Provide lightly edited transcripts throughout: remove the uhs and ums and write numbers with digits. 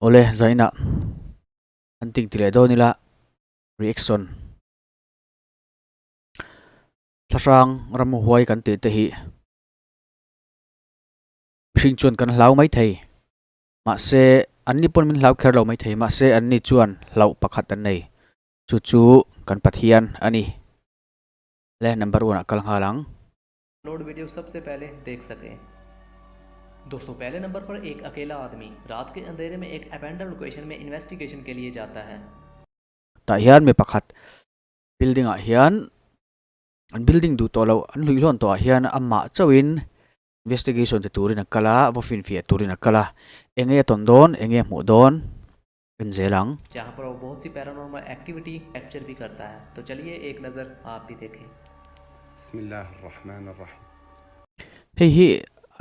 ole zaina anting tile do nila reaction thrang ram huai kan te te hi mihring chuan kan hlau mai thei ma se anni pon min hlau kher lo mai thei ma se anni chuan hlau pakhat an nei chu chu kan pathian ani le number 1 akal halang upload video सबसे पहले देख सकें। दोस्तों पहले number पर एक अकेला आदमी रात के अंधेरे में एक अबैंडन लोकेशन में इन्वेस्टिगेशन के लिए जाता है। ta hian me pakhat building ah hian an building du to lo an lui lon to ah hian amma chawin investigation te turin akala bofin fi turin akala enge ton don enge mu don en zelang जहां पर वो बहुत सी paranormal activity capture भी करता है। तो चलिए एक नज़र आप भी देखें। बिस्मिल्लाहिर्रहमानिर्रहीम hei hi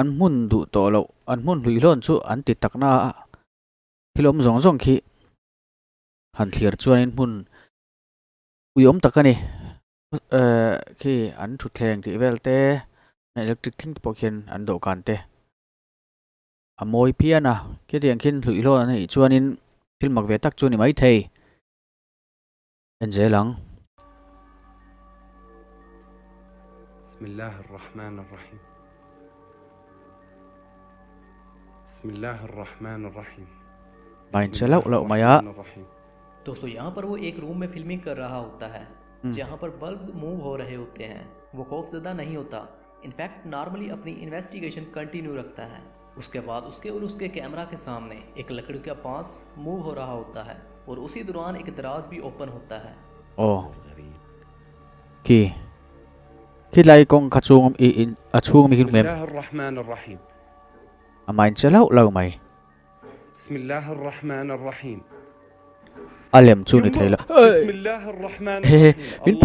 an mun du to lo an mun lui lon chu an ti takna hilom zong zong khi han thlir chuan in mun uyom takani khi an thu thleng ti velte na electric thing pokhian an do kan te amoi piana ke tiang khin lui lon nei chuan in thil mak ve tak chu ni mai thei en zelang बिस्मिल्लाहिर्रहमानिर्रहीम बिस्मिल्लाहिर्रहमानिर्रहीम main chelo lo maya बिस्मिल्लाहिर्रहमानिर्रहीम दोस्तों यहाँ पर वो एक room में filming कर रहा होता है जहाँ पर बल्ब्स मूव हो रहे होते हैं। वो खौफजदा नहीं होता, इनफैक्ट नॉर्मली अपनी इन्वेस्टिगेशन कंटिन्यू रखता है। उसके बाद उसके और उसके कैमरा के सामने एक लकड़ी का बांस मूव हो रहा होता है और उसी दौरान एक दराज भी ओपन होता है। oh khi lai kong khachung in achung mi hin mem बिस्मिल्लाहिर्रहमानिर्रहीम amain chelo lo mai बिस्मिल्लाहिर्रहमानिर्रहीम alem chu ni theila बिस्मिल्लाहिर्रहमानिर्रहीम min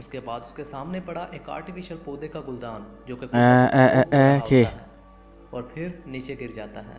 उसके बाद उसके सामने पड़ा एक आर्टिफिशियल पौधे का गुलदान जो कि okay और फिर नीचे गिर जाता है।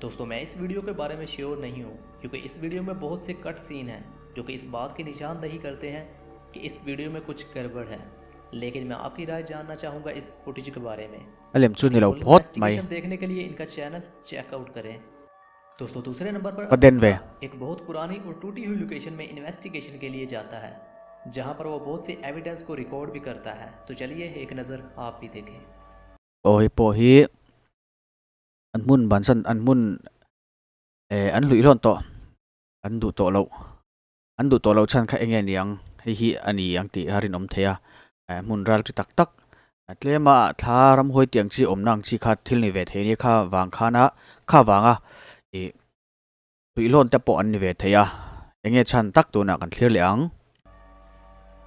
दोस्तों मैं इस वीडियो के बारे में श्योर नहीं हूँ क्योंकि इस वीडियो में बहुत से कट सीन हैं जो कि इस बात की निशानदही करते हैं कि इस वीडियो में कुछ गड़बड़ है, लेकिन मैं आपकी राय जानना चाहूँगा इस फुटेज के बारे में। alem chu ni lo full phot mai investigation देखने के लिए इनका चैनल चेकआउट करें। दोस्तों दूसरे नंबर पर Paden ve. एक बहुत पुरानी और टूटी हुई लोकेशन में इन्वेस्टिगेशन के लिए जाता है जहाँ पर वो बहुत से एविडेंस को रिकॉर्ड भी करता है। तो चलिए एक नज़र आप भी देखें। oi po hi an mun ban san an mun an lui lon to an du to lo chan kha enge niang hei hi ani ang ti harin om theya mun ral chi tak tak atlema tharam hoi tiang chi om nang chi kha thil ni ve the ni kha wang khana kha wanga e lui lon te po an ni ve theya enge chan tak tu na kan thlir le ang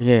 ye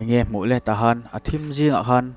enge mu le tahan athim jing a khan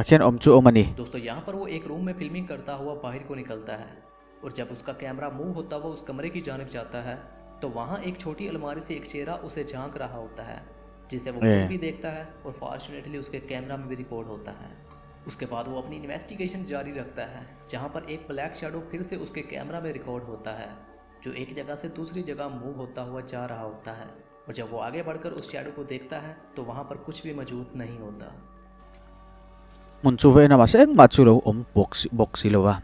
akhian om chu omani दोस्तों यहाँ पर वो एक room में filming करता हुआ बाहर को निकलता है और जब उसका कैमरा मूव होता हुआ उस कमरे की जानिब जाता है तो वहाँ एक छोटी अलमारी से एक चेहरा उसे झांक रहा होता है जिसे वो खुद भी देखता है और फॉर्चुनेटली उसके कैमरा में भी रिकॉर्ड होता है। उसके बाद वो अपनी इन्वेस्टिगेशन जारी रखता है जहाँ पर एक ब्लैक शैडो फिर से उसके कैमरा में रिकॉर्ड होता है जो एक जगह से दूसरी जगह मूव होता हुआ जा रहा होता है और जब वो आगे बढ़कर उस शैडो को देखता है तो वहाँ पर कुछ भी मौजूद नहीं होता। mun chu ve na ma seng ma chu lo om box lo wa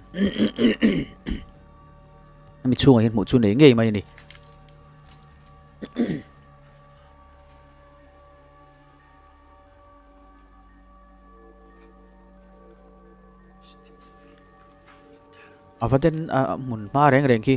mi chu ngai mu chu nei ngei mai ni afaden mun ma reng reng ki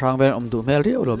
Rang ben du mel ri ulom.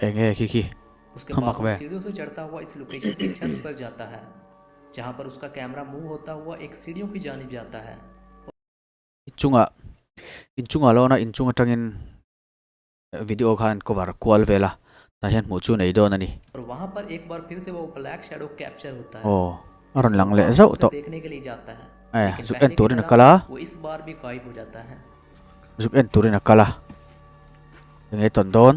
Nghe khi उसके हम बाद वो अकबे सीढ़ियों से चढ़ता हुआ इस location की छत पर जाता है, जहां पर उसका कैमरा मूव होता हुआ एक सीढ़ियों की जानिब जाता है। inchunga lo na inchunga tangin video khan cover kwal vela ta hian mu chu nei don ani और वहां पर एक बार फिर से वो ब्लैक शैडो कैप्चर होता है। oh aron lang le वहां zau उसे to देखने के लिए जाता है, लेकिन zuk पहले en की turin तरह kala वो इस बार भी गायब हो जाता है। zuk en turin kala nge ton don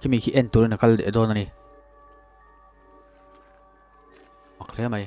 kimi ki en turin kal de don ani makle mai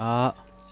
a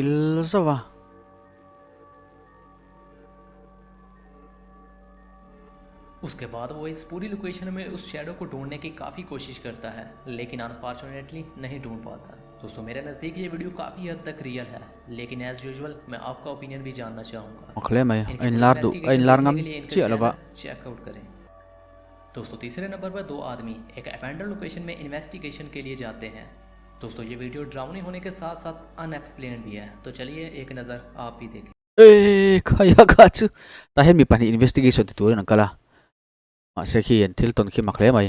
il zawa उसके बाद वो इस पूरी लोकेशन में उस शैडो को ढूंढने की काफ़ी कोशिश करता है, लेकिन अनफॉर्चुनेटली नहीं ढूंढ पाता। दोस्तों मेरे नज़दीक ये वीडियो काफ़ी हद तक रियल है, लेकिन एज यूजुअल मैं आपका ओपिनियन भी जानना चाहूँगा। makle mai इनकी ein full lar du investigation ein lar देखने ngam के लिए इनका chi alaba चैनल चेकआउट करें। दोस्तों तीसरे नंबर पर दो आदमी एक अबैंडन लोकेशन में इन्वेस्टिगेशन के लिए जाते हैं। दोस्तों ये वीडियो ड्राउनी होने के साथ साथ अनएक्सप्लेन्ड भी है, तो चलिए एक नज़र आप भी देखें। e khaya ka chu ta hen mi pani investigation ti turin kala ma se khi en thil ton khi makle mai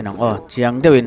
enang oh chiang dewin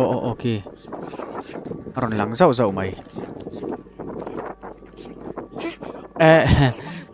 oh okay aron lang zau zau mai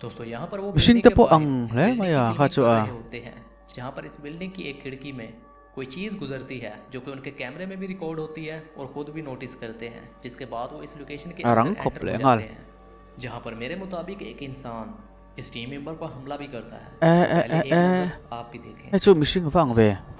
दोस्तों यहाँ पर वो Machine building के te po बाहर ang इस le building maya की kha filming chu कर a रहे होते हैं, जहाँ पर इस बिल्डिंग की एक खिड़की में कोई चीज़ गुजरती है जो कि उनके कैमरे में भी रिकॉर्ड होती है और खुद भी नोटिस करते हैं, जिसके बाद वो इस लोकेशन के Arang अंदर खोपले एंटर हो ngal. जाते हैं, जहाँ पर मेरे मुताबिक एक इंसान इस टीम मेंबर पर हमला भी करता है। eh पहले एक नज़र आप भी देखें। eh chu mishing wang ve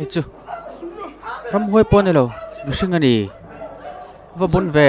eh chu ram hoi pon lo mishing ani va bun ve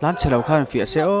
tlan chelo khan fi se o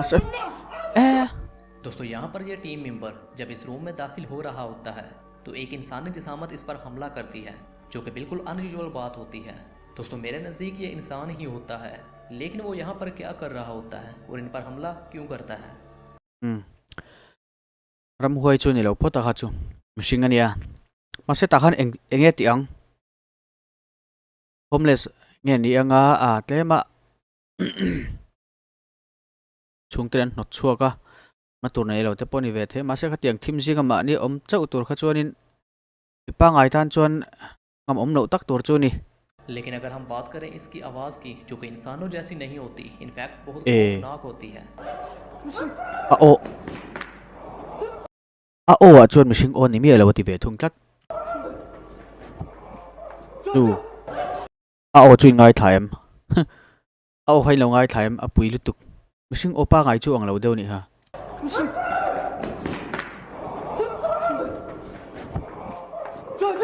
ase eh दोस्तों यहाँ पर यह टीम मेंबर जब इस रूम में दाखिल हो रहा होता है तो एक इंसानी जिसामत इस पर हमला करती है, जो कि बिल्कुल अनयूजुअल बात होती है। दोस्तों मेरे नज़दीक ये इंसान ही होता है, लेकिन वो यहाँ पर क्या कर रहा होता है और इन पर हमला क्यों करता है। ram hoi chu ni lo phota kha chu mishing ania ma se ta khan enge ti ang homeless nge ni anga a tlema chung tren not chuaka ma tur nei lo te poni ve the ma se kha tiang thim jinga ma ni om chau tur kha chuanin ipa ngai tan chuan ngam om lo tak tur chu ni लेकिन अगर हम बात करें इसकी आवाज़ की, जो कि इंसानों जैसी नहीं होती, इनफैक्ट बहुत ए। खौफनाक होती है। a o a chuan mishing on ni mi lo ti ve thung tlak tu a o chu ngai thaim a o hai lo ngai thaim a pui lu tuk mishing opa ngai chu ang lo deu ni ha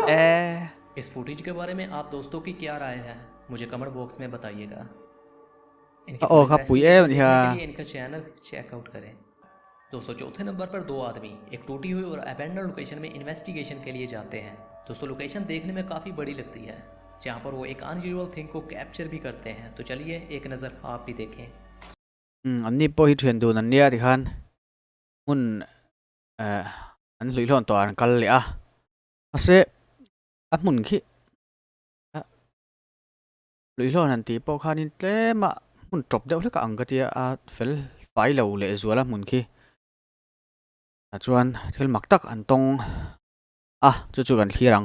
इस footage के बारे में आप दोस्तों की क्या राय है मुझे कमेंट बॉक्स में बताइएगा। इनकी ओ का पुई ए investigation बनिया देखने के लिए इनका चैनल चेकआउट करें। दोस्तों चौथे नंबर पर दो आदमी एक टूटी हुई और अबैंडन लोकेशन में इन्वेस्टिगेशन के लिए जाते हैं। दोस्तों लोकेशन देखने में काफ़ी बड़ी लगती है जहाँ पर वो एक अनयूजुअल थिंग को कैप्चर भी करते हैं। तो चलिए एक नज़र आप भी देखें। อันนี้พอฮิตเห็นดูนั่นเนี่ยที่คันหุ่นอันลุยล้อนตัวอันกันเลยอ่ะอาเซอันหุ่นขี้ลุยล้อนอันที่พอคันนี้เต้มาหุ่นจบเดี๋ยวเล็กอังก็ที่เฟลไฟเราเลยส่วนละหุ่นขี้จวนเทลมักตักอันตรงจู่ๆกันขี้รัง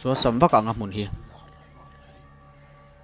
ส่วนสมบักอังหุ่นขี้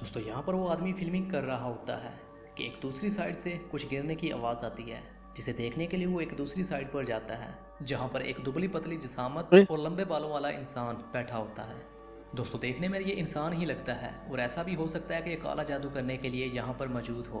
दोस्तों यहाँ पर वो आदमी फिल्मिंग कर रहा होता है कि एक दूसरी साइड से कुछ गिरने की आवाज़ आती है जिसे देखने के लिए वो एक दूसरी साइड पर जाता है जहाँ पर एक दुबली पतली जिसामत और लंबे बालों वाला इंसान बैठा होता है। दोस्तों देखने में ये इंसान ही लगता है और ऐसा भी हो सकता है कि ये काला जादू करने के लिए यहाँ पर मौजूद हो।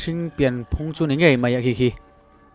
ชิงเปลี่ยนพงจุนยังไงมาอย่างขี้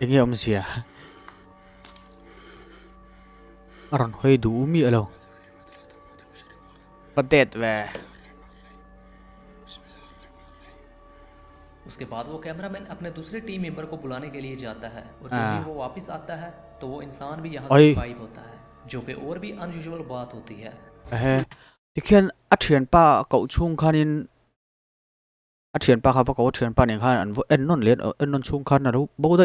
ยังไงอมเสียอร่อนเฮ้ยดูมีอะไรประเด็ดแว उसके बाद वो कैमरामैन अपने दूसरे टीम मेंबर को बुलाने के लिए जाता है और जब भी वो वापस आता है तो वो इंसान भी यहाँ से गायब होता है जो कि और भी अनयूजुअल बात होती है। ที่เขียนอัดเทียนป้าเก่าช่วงคันอัดเทียนป้าครับว่าเก่าเทียนป้าเนี่ยคันอันเอ็นนนเลียนเอ็นนนช่วงคันนะรู้บ่ได้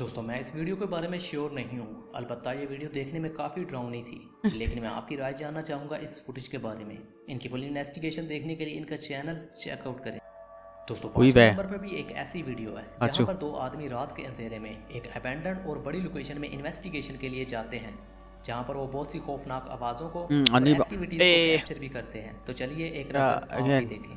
दोस्तों मैं इस वीडियो के बारे में श्योर नहीं हूँ, अलबत्ता ये वीडियो देखने में काफ़ी डरावनी थी, लेकिन मैं आपकी राय जानना चाहूँगा इस फुटेज के बारे में। इनकी फुल इन्वेस्टिगेशन देखने के लिए इनका चैनल चेकआउट करें। दोस्तों 5 नंबर पर भी एक ऐसी वीडियो है जहाँ पर दो आदमी रात के अंधेरे में एक अबैंडन और बड़ी लोकेशन में इन्वेस्टिगेशन के लिए जाते हैं जहाँ पर वो बहुत सी खौफनाक आवाज़ों को और एक्टिविटीज को कैप्चर भी करते हैं। तो चलिए एक नज़र आप भी देखें।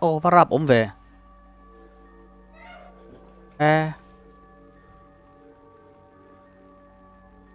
โอ้พระรับอมเว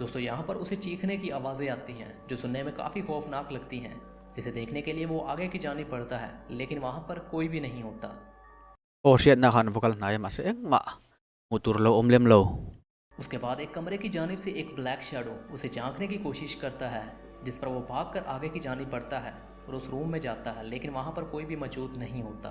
दोस्तों यहाँ पर उसे चीखने की आवाज़ें आती हैं जो सुनने में काफ़ी खौफनाक लगती हैं, जिसे देखने के लिए वो आगे की जानी पड़ता है लेकिन वहाँ पर कोई भी नहीं होता। โอ้เชียดนะคันพวกกันไหนมาเสียงมามูตุรโลอมเลียมโล उसके बाद एक कमरे की जानिब से एक ब्लैक शैडो उसे झांकने की कोशिश करता है जिस पर वो भागकर आगे की जानिब बढ़ता है और उस रूम में जाता है लेकिन वहाँ पर कोई भी मौजूद नहीं होता।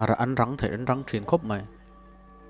อันรังเถิดอันรังเถียนครบไหม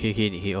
ขี้นี่โอ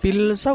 ปิลเศร้า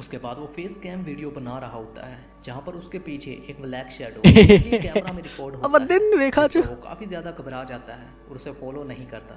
उसके बाद वो फेस कैम वीडियो बना रहा होता है जहाँ पर उसके पीछे एक ब्लैक शैडो कैमरा में रिकॉर्ड होता है, जिससे वो काफी ज्यादा घबरा जाता है और उसे फॉलो नहीं करता।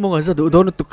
มองจะดูโดนตุก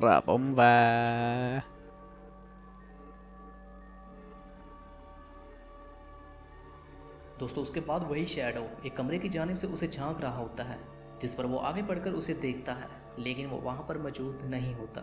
ra bóng ba. दोस्तों उसके बाद वही शैडो एक कमरे की जानिब से उसे झांक रहा होता है, जिस पर वो आगे बढ़कर उसे देखता है, लेकिन वो वहां पर मौजूद नहीं होता।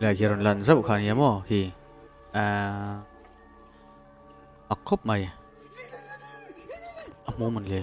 Lagiron lan zau khan yamo hi akop mai amuman le.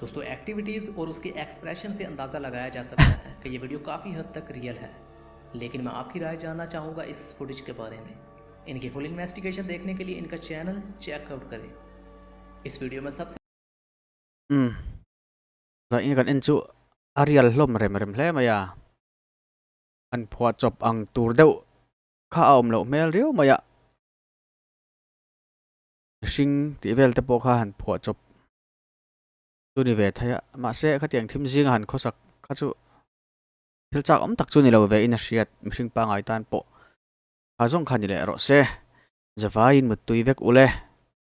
दोस्तों एक्टिविटीज़ और उसके एक्सप्रेशन से अंदाज़ा लगाया जा सकता है कि ये वीडियो काफ़ी हद तक रियल है, लेकिन मैं आपकी राय जानना चाहूँगा इस फुटेज के बारे में। इनकी फुल इन्वेस्टिगेशन देखने के लिए इनका चैनल चेकआउट करें। इस वीडियो में सबसे Za in kan in chu arial hlom rem rem hle maya an phua chop ang tur deuh kha aum lo mel riu maya sing ti vel te po kha han phua chop tu ni ve thaya ma se kha tiang thim jing han khosak kha chu thil chak om tak chu ni lo ve in a hriat mihring pa ngai tan po a zong khan ni le ro se zawai in mut tui vek ule